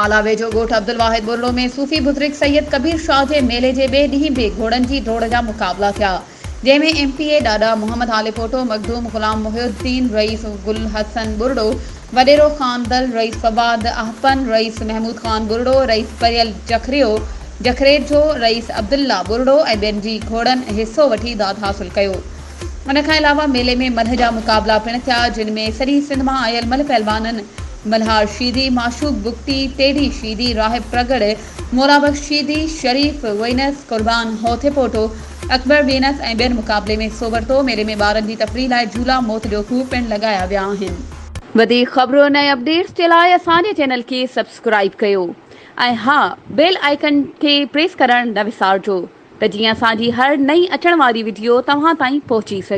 आला वेझो ॻोठ अब्दुल वाहिद बुर्ड़ो में सूफ़ी बुज़ुर्ग सैयद कबीर शाह जे मेले जे ॿिए ॾींहुं बि घोड़नि जी दौड़ जा मुक़ाबला थिया, जंहिंमें MPA ॾाॾा मोहम्मद हालिफोटो, मखदूम गुलाम मुहिउद्दीन, रईस गुल हसन बुर्ड़ो, वडेरो ख़ान दल, rice Fawad आहपन, rice Mahmud Khan बुर्ड़ो, rice Pariyal जखरेजो, rice Abdullah बुर्ड़ो ऐं ॿियनि जी घोड़नि हिसो वठी दाद हासिल कयो। उन खां अलावा मेले में मल्ह जा मुक़ाबला पिणु थिया, जिन में सॼी सिंध मां आयल मल्ह पहलवाननि मल्हार शीदी, माशूक बुगटी, टेडी शीदी, राहिब प्रगड़, मोराबख्श शीदी, शरीफ वइनस, कुर्बान होथेपोटो, अकबर बीनस ऐं ॿियनि मुक़ाबले में हिसो वरितो। मेले में ॿारनि जी तफ़रीह लाइ झूला, मौत जो खूह पिणु लॻाया विया आहिनि। वधीक ख़बरूं ऐं अपडेट्स जे लाइ असांजे चैनल खे सब्सक्राइब कयो ऐं हा, बेल आइकन खे प्रेस करणु न विसारिजो त जीअं असांजी हर नई अचण वारी वीडियो तव्हां ताईं पहुची सघे।